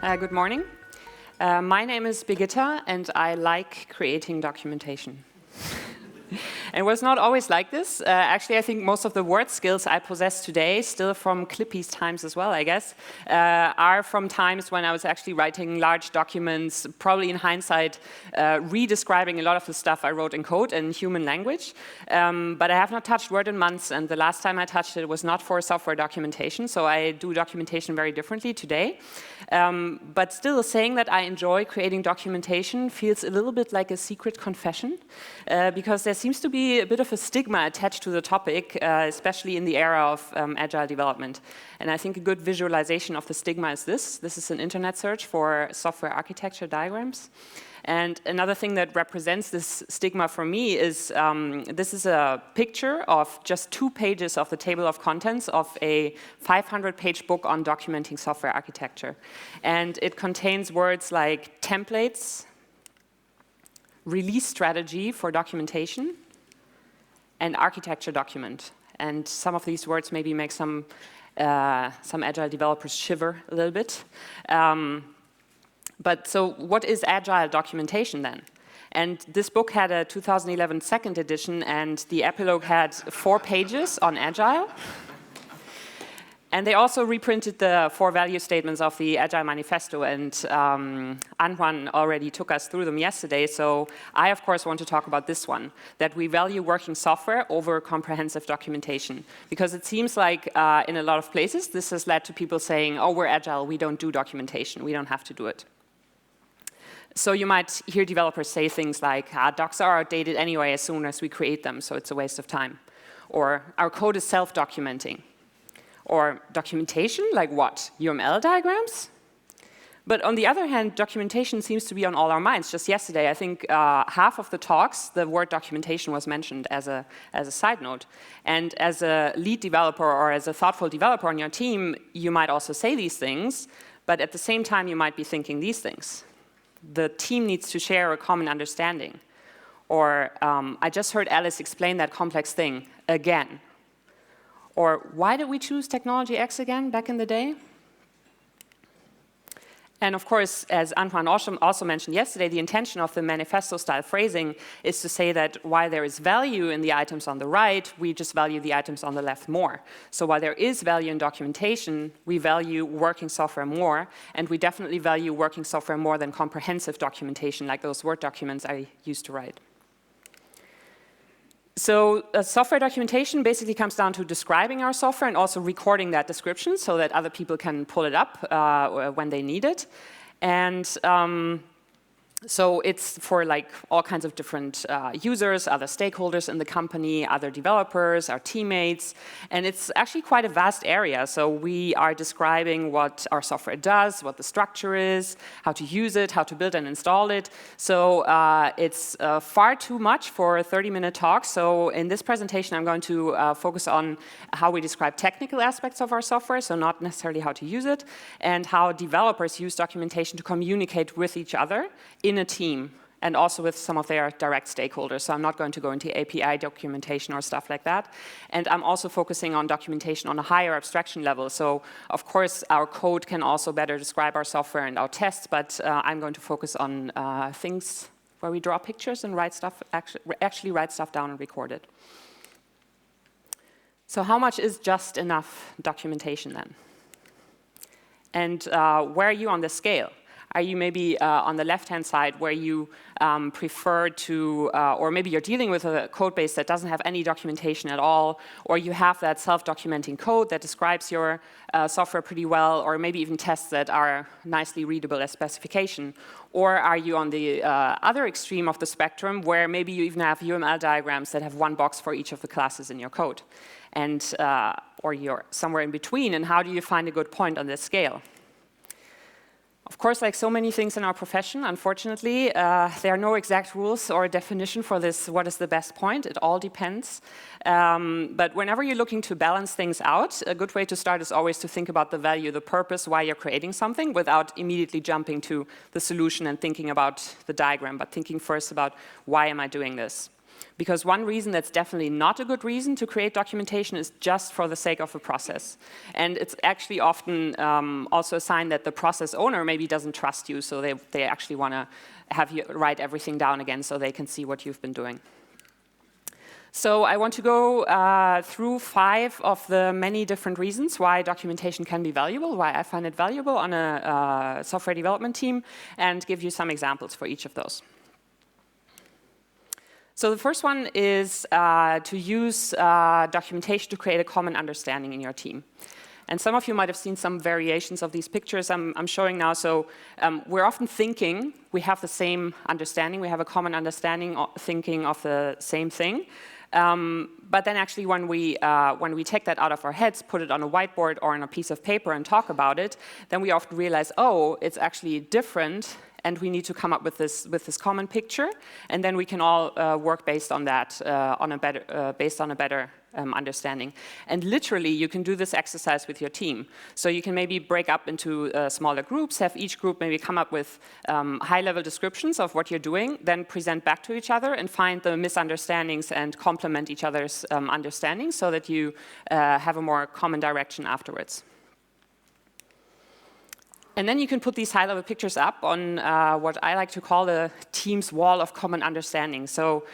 Good morning. My name is Birgitta, and I like creating documentation. It was not always like this. Actually, I think most of the word skills I possess today, still from Clippy's times as well, I guess, are from times when I was actually writing large documents, probably in hindsight, redescribing a lot of the stuff I wrote in code in human language. But I have not touched Word in months, and the last time I touched it was not for software documentation, so I do documentation very differently today. But still, saying that I enjoy creating documentation feels a little bit like a secret confession, because there seems to be a bit of a stigma attached to the topic, especially in the era of agile development. And I think a good visualization of the stigma is this. This is an internet search for software architecture diagrams. And another thing that represents this stigma for me is this is a picture of just 2 pages of the table of contents of a 500-page book on documenting software architecture. And it contains words like templates, release strategy for documentation, and architecture document. And some of these words maybe make some agile developers shiver a little bit. But so what is agile documentation then? And this book had a 2011 second edition, and the epilogue had 4 pages on agile. And they also reprinted the 4 value statements of the Agile Manifesto, and Anjuan already took us through them yesterday, so I, of course, want to talk about this one, that we value working software over comprehensive documentation. Because it seems like in a lot of places, this has led to people saying, oh, we're Agile, we don't do documentation, we don't have to do it. So you might hear developers say things like, docs are outdated anyway as soon as we create them, so it's a waste of time. Or our code is self-documenting. Or documentation, like what? UML diagrams? But on the other hand, documentation seems to be on all our minds. Just yesterday, I think half of the talks, the word documentation was mentioned as a side note. And as a lead developer or as a thoughtful developer on your team, you might also say these things, but at the same time, you might be thinking these things. The team needs to share a common understanding. Or I just heard Alice explain that complex thing again. Or why did we choose technology X again back in the day? And of course, as Anjuan also mentioned yesterday, the intention of the manifesto-style phrasing is to say that while there is value in the items on the right, we just value the items on the left more. So while there is value in documentation, we value working software more, and we definitely value working software more than comprehensive documentation, like those Word documents I used to write. So software documentation basically comes down to describing our software and also recording that description so that other people can pull it up when they need it. And so it's for like all kinds of different users, other stakeholders in the company, other developers, our teammates, and it's actually quite a vast area. So we are describing what our software does, what the structure is, how to use it, how to build and install it. So it's far too much for a 30-minute talk. So in this presentation, I'm going to focus on how we describe technical aspects of our software, so not necessarily how to use it, and how developers use documentation to communicate with each other in a team, and also with some of their direct stakeholders. So I'm not going to go into API documentation or stuff like that. And I'm also focusing on documentation on a higher abstraction level. So of course, our code can also better describe our software and our tests, but I'm going to focus on things where we draw pictures and write stuff, actually write stuff down and record it. So how much is just enough documentation then? And where are you on the scale? Are you maybe on the left-hand side where you prefer to, or maybe you're dealing with a code base that doesn't have any documentation at all, or you have that self-documenting code that describes your software pretty well, or maybe even tests that are nicely readable as specification? Or are you on the other extreme of the spectrum where maybe you even have UML diagrams that have 1 box for each of the classes in your code? And, or you're somewhere in between, and how do you find a good point on this scale? Of course, like so many things in our profession, unfortunately, there are no exact rules or definition for this, what is the best point. It all depends. But whenever you're looking to balance things out, a good way to start is always to think about the value, the purpose, why you're creating something, without immediately jumping to the solution and thinking about the diagram, but thinking first about why am I doing this? Because one reason that's definitely not a good reason to create documentation is just for the sake of a process. And it's actually often also a sign that the process owner maybe doesn't trust you, so they actually want to have you write everything down again so they can see what you've been doing. So I want to go through 5 of the many different reasons why documentation can be valuable, why I find it valuable on a software development team, and give you some examples for each of those. So the first one is to use documentation to create a common understanding in your team. And some of you might have seen some variations of these pictures I'm showing now. So we're often thinking we have the same understanding, we have a common understanding, thinking of the same thing. But then actually when we take that out of our heads, put it on a whiteboard or on a piece of paper and talk about it, then we often realize, oh, it's actually different, and we need to come up with this common picture, and then we can all work based on that, based on a better understanding. And literally, you can do this exercise with your team. So you can maybe break up into smaller groups, have each group maybe come up with high-level descriptions of what you're doing, then present back to each other and find the misunderstandings and complement each other's understanding so that you have a more common direction afterwards. And then you can put these high-level pictures up on what I like to call the team's wall of common understanding. So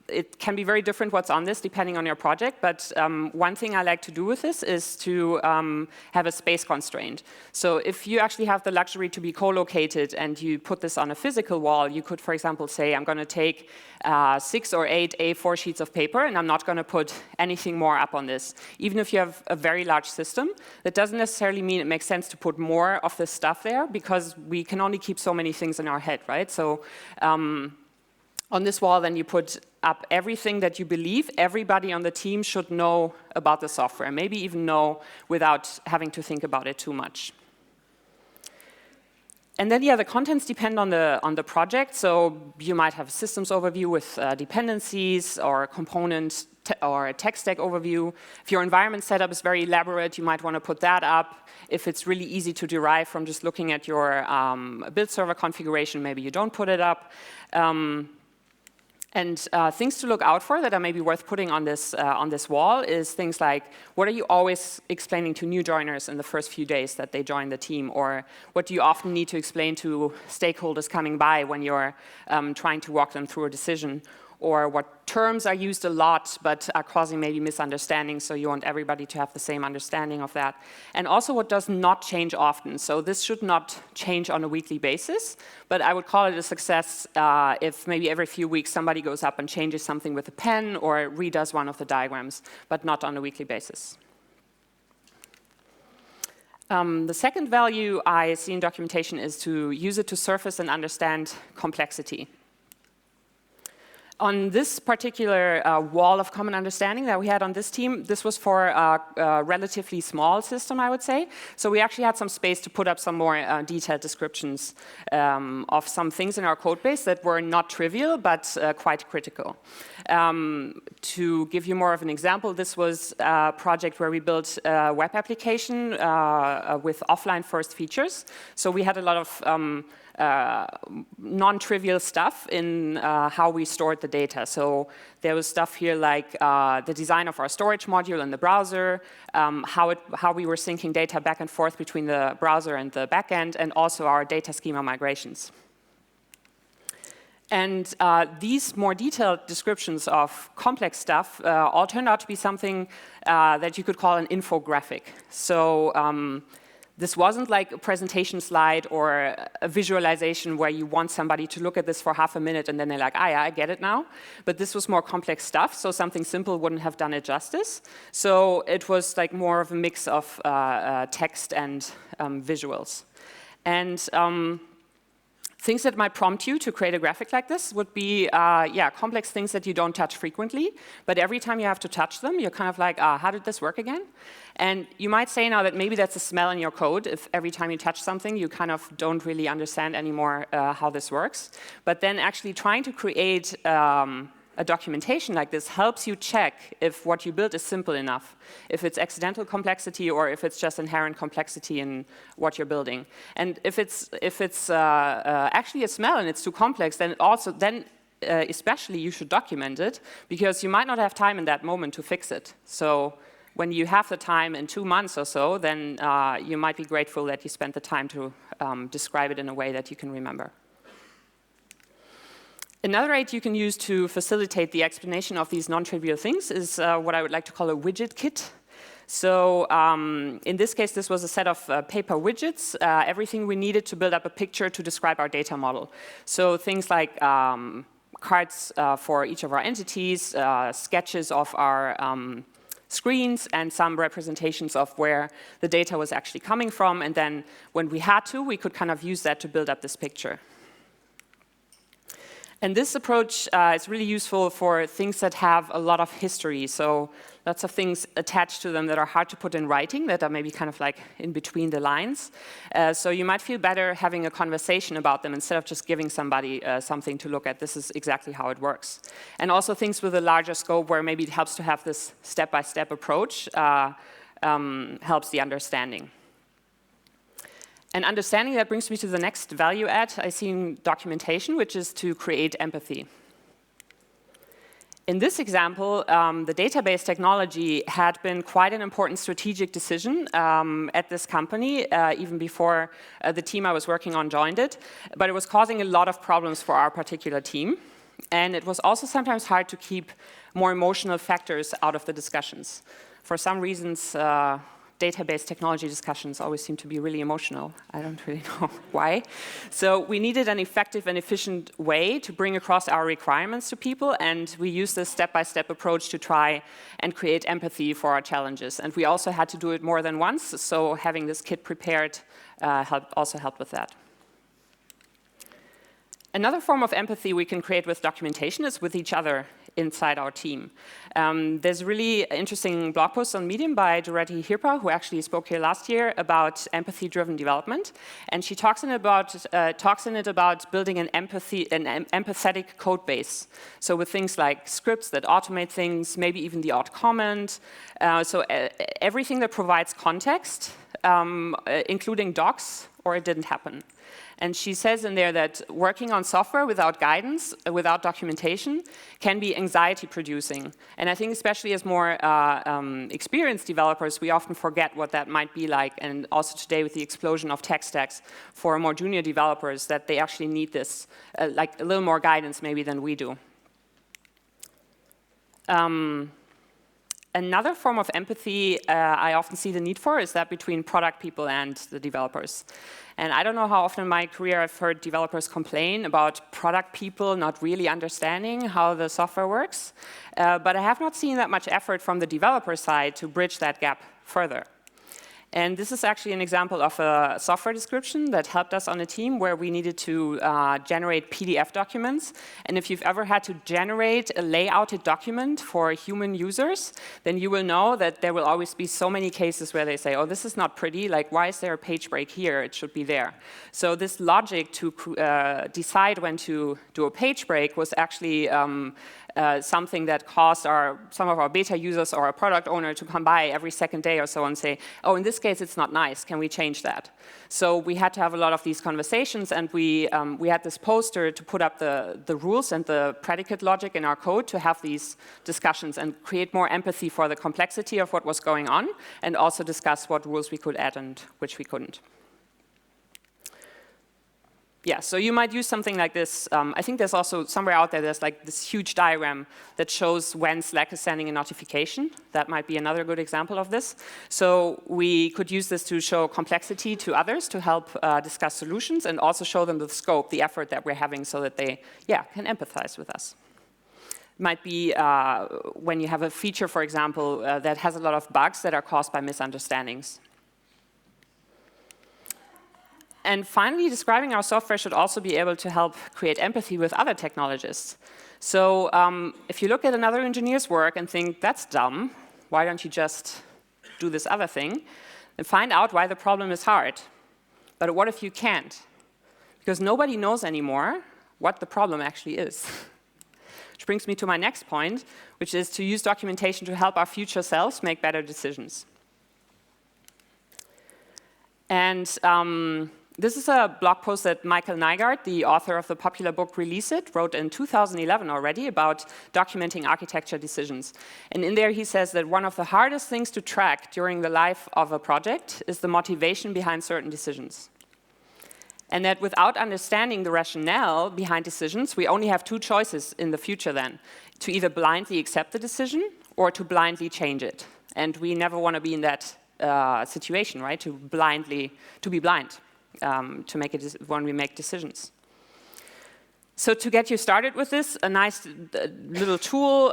it can be very different what's on this depending on your project, but one thing I like to do with this is to have a space constraint. So if you actually have the luxury to be co-located and you put this on a physical wall, you could, for example, say, I'm going to take 6 or 8 A4 sheets of paper, and I'm not going to put anything more up on this. Even if you have a very large system, that doesn't necessarily mean it makes sense to put more of this stuff there, because we can only keep so many things in our head, right? So on this wall, then you put up everything that you believe everybody on the team should know about the software, maybe even know without having to think about it too much. And then, yeah, the contents depend on the project. So you might have a systems overview with dependencies or component or a tech stack overview. If your environment setup is very elaborate, you might want to put that up. If it's really easy to derive from just looking at your build server configuration, maybe you don't put it up. And things to look out for that are maybe worth putting on this wall is things like, what are you always explaining to new joiners in the first few days that they join the team? Or what do you often need to explain to stakeholders coming by when you're trying to walk them through a decision? Or what terms are used a lot but are causing maybe misunderstandings, so you want everybody to have the same understanding of that. And also what does not change often. So this should not change on a weekly basis, but I would call it a success if maybe every few weeks somebody goes up and changes something with a pen or redoes one of the diagrams, but not on a weekly basis. The second value I see in documentation is to use it to surface and understand complexity. On this particular wall of common understanding that we had on this team, this was for a relatively small system, I would say. So we actually had some space to put up some more detailed descriptions of some things in our code base that were not trivial, but quite critical. To give you more of an example, this was a project where we built a web application with offline first features. So we had a lot of non-trivial stuff in how we stored the data. So there was stuff here like the design of our storage module in the browser, how we were syncing data back and forth between the browser and the backend, and also our data schema migrations. And these more detailed descriptions of complex stuff all turned out to be something that you could call an infographic. So this wasn't like a presentation slide or a visualization where you want somebody to look at this for half a minute and then they're like, ah, yeah, I get it now. But this was more complex stuff, so something simple wouldn't have done it justice. So it was like more of a mix of text and visuals. And things that might prompt you to create a graphic like this would be, complex things that you don't touch frequently, but every time you have to touch them, you're kind of like, how did this work again? And you might say now that maybe that's a smell in your code. If every time you touch something, you kind of don't really understand anymore how this works. But then actually trying to create a documentation like this helps you check if what you built is simple enough, if it's accidental complexity or if it's just inherent complexity in what you're building. And if it's actually a smell and it's too complex, then especially you should document it, because you might not have time in that moment to fix it. So when you have the time in 2 months or so, then you might be grateful that you spent the time to describe it in a way that you can remember. Another aid you can use to facilitate the explanation of these non-trivial things is what I would like to call a widget kit. So in this case, this was a set of paper widgets, everything we needed to build up a picture to describe our data model. So things like cards for each of our entities, sketches of our screens, and some representations of where the data was actually coming from. And then when we had to, we could kind of use that to build up this picture. And this approach is really useful for things that have a lot of history. So lots of things attached to them that are hard to put in writing, that are maybe kind of like in between the lines. So you might feel better having a conversation about them instead of just giving somebody something to look at. This is exactly how it works. And also things with a larger scope where maybe it helps to have this step-by-step approach helps the understanding. And understanding that brings me to the next value add I see in documentation, which is to create empathy. In this example, the database technology had been quite an important strategic decision at this company, even before the team I was working on joined it. But it was causing a lot of problems for our particular team. And it was also sometimes hard to keep more emotional factors out of the discussions. For some reasons, database technology discussions always seem to be really emotional. I don't really know why. So we needed an effective and efficient way to bring across our requirements to people, and we used this step-by-step approach to try and create empathy for our challenges. And we also had to do it more than once, so having this kit prepared also helped with that. Another form of empathy we can create with documentation is with each other inside our team. There's a really interesting blog post on Medium by Dorothy Hirpa, who actually spoke here last year, about empathy-driven development. And she talks in it about building an empathetic code base. So with things like scripts that automate things, maybe even the odd comment. So everything that provides context, including docs, or it didn't happen. And she says in there that working on software without guidance, without documentation, can be anxiety-producing. And I think especially as more experienced developers, we often forget what that might be like. And also today with the explosion of tech stacks for more junior developers, that they actually need this, like a little more guidance maybe than we do. Another form of empathy I often see the need for is that between product people and the developers. And I don't know how often in my career I've heard developers complain about product people not really understanding how the software works. But I have not seen that much effort from the developer side to bridge that gap further. And this is actually an example of a software description that helped us on a team where we needed to generate PDF documents. And if you've ever had to generate a layouted document for human users, then you will know that there will always be so many cases where they say, oh, this is not pretty, like why is there a page break here? It should be there. So this logic to decide when to do a page break was actually something that caused some of our beta users or a product owner to come by every second day or so and say, oh, in this case, it's not nice. Can we change that? So we had to have a lot of these conversations, and we had this poster to put up the rules and the predicate logic in our code to have these discussions and create more empathy for the complexity of what was going on, and also discuss what rules we could add and which we couldn't. Yeah, so you might use something like this. I think there's also somewhere out there, there's like this huge diagram that shows when Slack is sending a notification. That might be another good example of this. So we could use this to show complexity to others to help discuss solutions, and also show them the scope, the effort that we're having, so that they, can empathize with us. Might be when you have a feature, for example, that has a lot of bugs that are caused by misunderstandings. And finally, describing our software should also be able to help create empathy with other technologists. So if you look at another engineer's work and think, that's dumb, why don't you just do this other thing? And find out why the problem is hard. But what if you can't? Because nobody knows anymore what the problem actually is. Which brings me to my next point, which is to use documentation to help our future selves make better decisions. And This is a blog post that Michael Nygaard, the author of the popular book Release It, wrote in 2011 already about documenting architecture decisions. And in there he says that one of the hardest things to track during the life of a project is the motivation behind certain decisions. And that without understanding the rationale behind decisions, we only have two choices in the future then, to either blindly accept the decision or to blindly change it. And we never want to be in that situation, right? To be blind. To make it when we make decisions. So to get you started with this, a nice little tool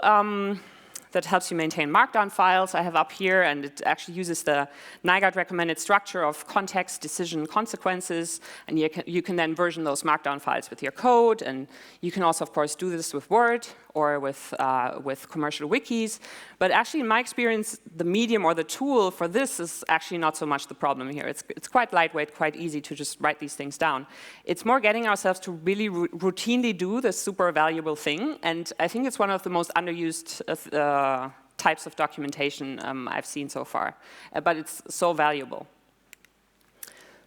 that helps you maintain Markdown files I have up here, and it actually uses the Nygaard recommended structure of context, decision, consequences, and you can then version those Markdown files with your code, and you can also, of course, do this with Word or with commercial wikis. But actually, in my experience, the medium or the tool for this is actually not so much the problem here. It's quite lightweight, quite easy to just write these things down. It's more getting ourselves to really routinely do this super valuable thing, and I think it's one of the most underused types of documentation I've seen so far, but it's so valuable.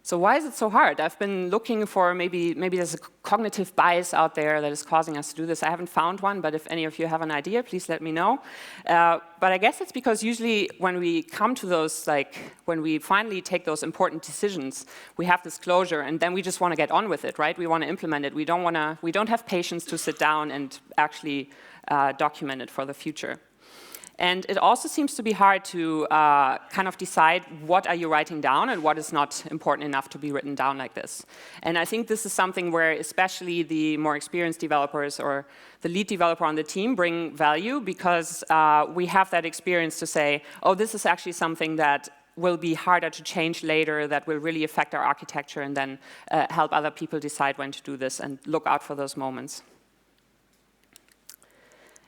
So why is it so hard? I've been looking for maybe there's a cognitive bias out there that is causing us to do this. I haven't found one, but if any of you have an idea, please let me know. But I guess it's because usually when we come to those, when we finally take those important decisions, we have this closure, and then we just want to get on with it, right? We want to implement it. We don't have patience to sit down and actually document it for the future. And it also seems to be hard to kind of decide what are you writing down and what is not important enough to be written down like this. And I think this is something where especially the more experienced developers or the lead developer on the team bring value, because we have that experience to say, oh, this is actually something that will be harder to change later, that will really affect our architecture, and then help other people decide when to do this, and look out for those moments.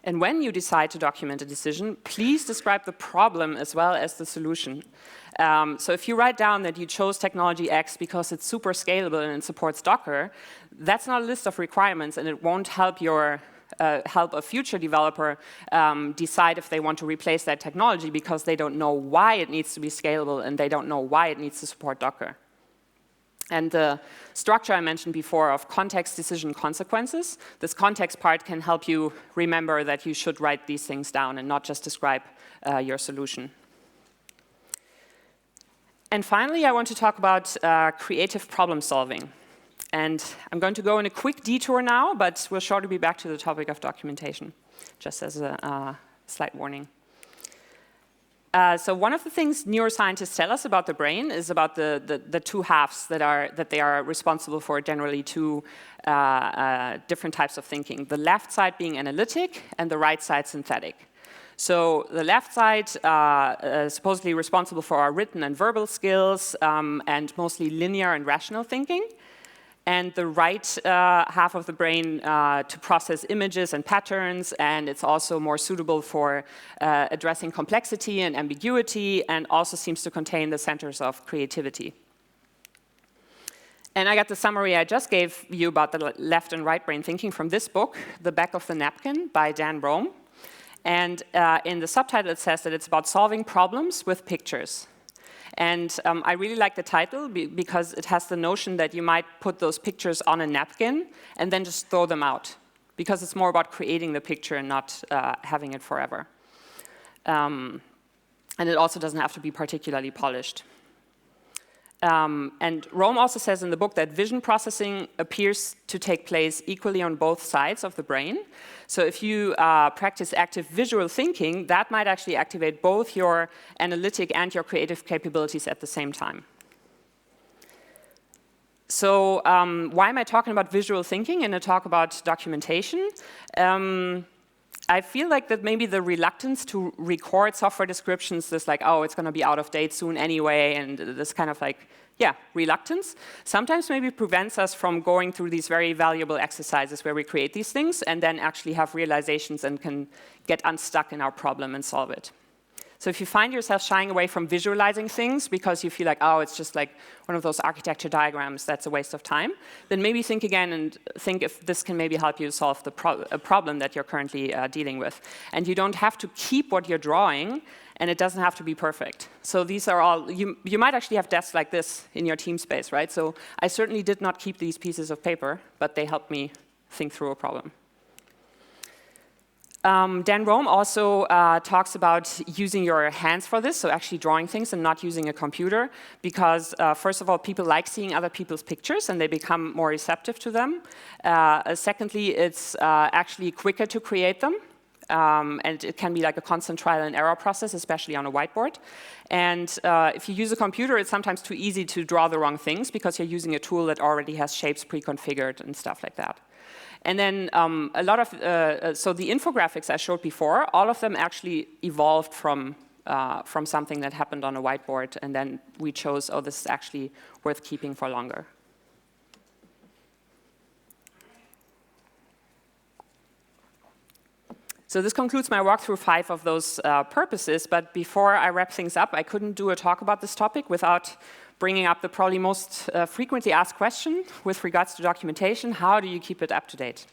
And when you decide to document a decision, please describe the problem as well as the solution. So if you write down that you chose technology X because it's super scalable and it supports Docker, that's not a list of requirements, and it won't help help a future developer decide if they want to replace that technology, because they don't know why it needs to be scalable and they don't know why it needs to support Docker. And the structure I mentioned before of context, decision, consequences, this context part can help you remember that you should write these things down and not just describe your solution. And finally, I want to talk about creative problem solving. And I'm going to go in a quick detour now, but we'll shortly be back to the topic of documentation, just as a slight warning. So one of the things neuroscientists tell us about the brain is about the two halves that they are responsible for, generally two different types of thinking. The left side being analytic and the right side synthetic. So the left side is supposedly responsible for our written and verbal skills and mostly linear and rational thinking. And the right half of the brain to process images and patterns, and it's also more suitable for addressing complexity and ambiguity, and also seems to contain the centers of creativity. And I got the summary I just gave you about the left and right brain thinking from this book, The Back of the Napkin by Dan Rome. And in the subtitle it says that it's about solving problems with pictures. And I really like the title because it has the notion that you might put those pictures on a napkin and then just throw them out, because it's more about creating the picture and not having it forever. And it also doesn't have to be particularly polished. And Rome also says in the book that vision processing appears to take place equally on both sides of the brain. So if you practice active visual thinking, that might actually activate both your analytic and your creative capabilities at the same time. So why am I talking about visual thinking in a talk about documentation? I feel like that maybe the reluctance to record software descriptions, this like, oh, it's going to be out of date soon anyway, and this kind of like, yeah, reluctance, sometimes maybe prevents us from going through these very valuable exercises where we create these things and then actually have realizations and can get unstuck in our problem and solve it. So if you find yourself shying away from visualizing things because you feel like, oh, it's just like one of those architecture diagrams, that's a waste of time, then maybe think again and think if this can maybe help you solve a problem that you're currently dealing with. And you don't have to keep what you're drawing, and it doesn't have to be perfect. So these are all, you might actually have desks like this in your team space, right? So I certainly did not keep these pieces of paper, but they helped me think through a problem. Dan Rome also talks about using your hands for this, so actually drawing things and not using a computer, because first of all, people like seeing other people's pictures and they become more receptive to them. Secondly, it's actually quicker to create them. And it can be like a constant trial and error process, especially on a whiteboard. And if you use a computer, it's sometimes too easy to draw the wrong things because you're using a tool that already has shapes pre-configured and stuff like that. And then a lot of, so the infographics I showed before, all of them actually evolved from something that happened on a whiteboard, and then we chose, oh, this is actually worth keeping for longer. So this concludes my walk through 5 of those purposes, but before I wrap things up, I couldn't do a talk about this topic without bringing up the probably most frequently asked question with regards to documentation: how do you keep it up to date?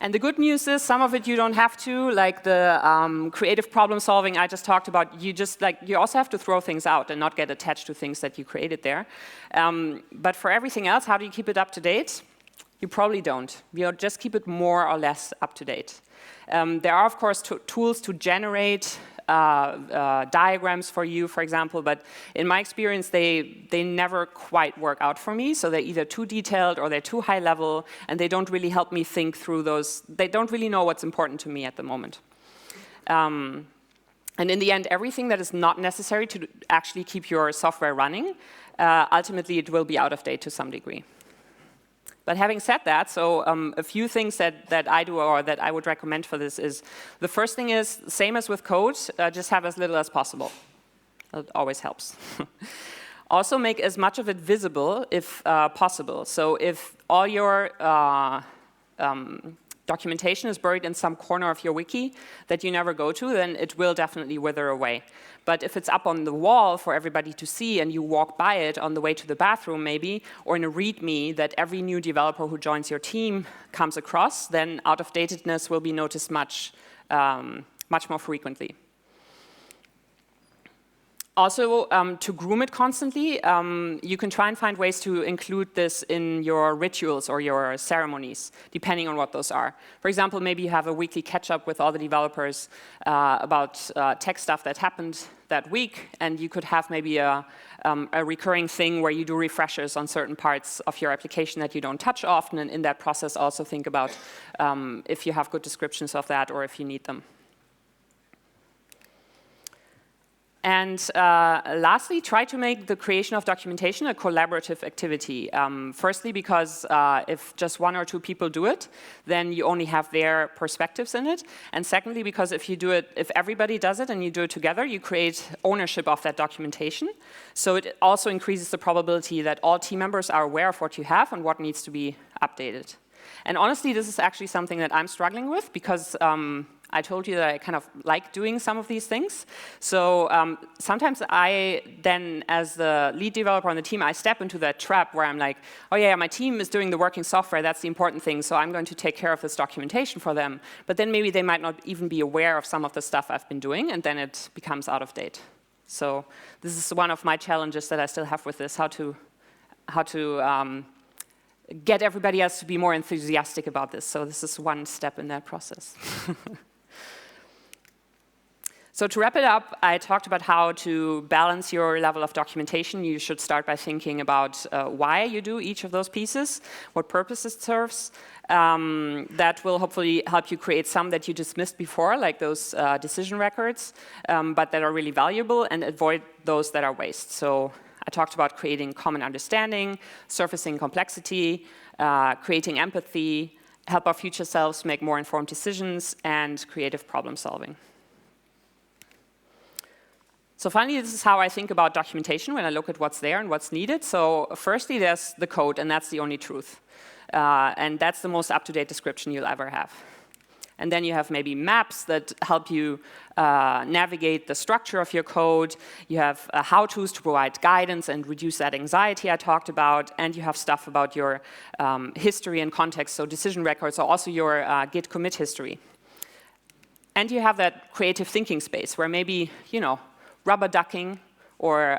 And the good news is some of it you don't have to, like the creative problem solving I just talked about. You also have to throw things out and not get attached to things that you created there. But for everything else, how do you keep it up to date? You probably don't. You just keep it more or less up to date. There are, of course, tools to generate diagrams for you, for example, but in my experience, they never quite work out for me. So they're either too detailed or they're too high level, and they don't really help me think through those. They don't really know what's important to me at the moment. And in the end, everything that is not necessary to actually keep your software running, ultimately it will be out of date to some degree. But having said that, so a few things that I do or that I would recommend for this is, the first thing is, same as with code, just have as little as possible. That always helps. Also make as much of it visible if possible. So if all your documentation is buried in some corner of your wiki that you never go to, then it will definitely wither away. But if it's up on the wall for everybody to see and you walk by it on the way to the bathroom maybe, or in a README that every new developer who joins your team comes across, then out-of-datedness will be noticed much more frequently. Also, to groom it constantly, you can try and find ways to include this in your rituals or your ceremonies, depending on what those are. For example, maybe you have a weekly catch-up with all the developers about tech stuff that happened that week, and you could have maybe a recurring thing where you do refreshers on certain parts of your application that you don't touch often, and in that process also think about if you have good descriptions of that or if you need them. And lastly, try to make the creation of documentation a collaborative activity. Firstly, because if just 1 or 2 people do it, then you only have their perspectives in it. And secondly, because if everybody does it and you do it together, you create ownership of that documentation. So it also increases the probability that all team members are aware of what you have and what needs to be updated. And honestly, this is actually something that I'm struggling with because I told you that I kind of like doing some of these things. So sometimes I then, as the lead developer on the team, I step into that trap where I'm like, oh yeah, my team is doing the working software, that's the important thing, so I'm going to take care of this documentation for them. But then maybe they might not even be aware of some of the stuff I've been doing, and then it becomes out of date. So this is one of my challenges that I still have with this, how to get everybody else to be more enthusiastic about this. So this is one step in that process. So to wrap it up, I talked about how to balance your level of documentation. You should start by thinking about why you do each of those pieces, what purpose it serves. That will hopefully help you create some that you dismissed before, like those decision records, but that are really valuable, and avoid those that are waste. So I talked about creating common understanding, surfacing complexity, creating empathy, help our future selves make more informed decisions, and creative problem solving. So finally, this is how I think about documentation when I look at what's there and what's needed. So firstly, there's the code, and that's the only truth. And that's the most up-to-date description you'll ever have. And then you have maybe maps that help you navigate the structure of your code. You have how-tos to provide guidance and reduce that anxiety I talked about. And you have stuff about your history and context, so decision records, or also your Git commit history. And you have that creative thinking space where maybe, rubber ducking or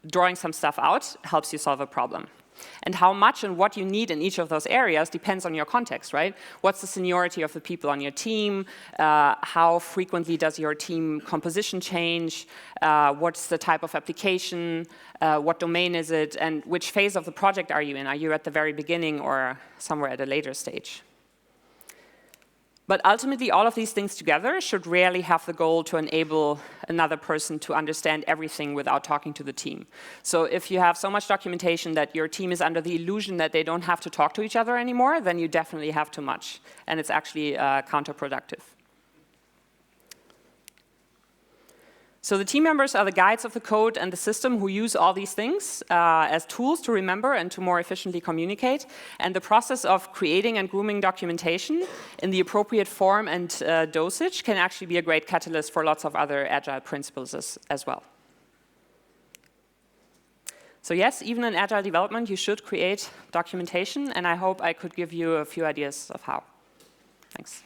drawing some stuff out helps you solve a problem. And how much and what you need in each of those areas depends on your context, right? What's the seniority of the people on your team? How frequently does your team composition change? What's the type of application? What domain is it? And which phase of the project are you in? Are you at the very beginning or somewhere at a later stage? But ultimately, all of these things together should rarely have the goal to enable another person to understand everything without talking to the team. So if you have so much documentation that your team is under the illusion that they don't have to talk to each other anymore, then you definitely have too much. And it's actually counterproductive. So the team members are the guides of the code and the system who use all these things as tools to remember and to more efficiently communicate. And the process of creating and grooming documentation in the appropriate form and dosage can actually be a great catalyst for lots of other Agile principles as well. So yes, even in Agile development, you should create documentation, and I hope I could give you a few ideas of how. Thanks.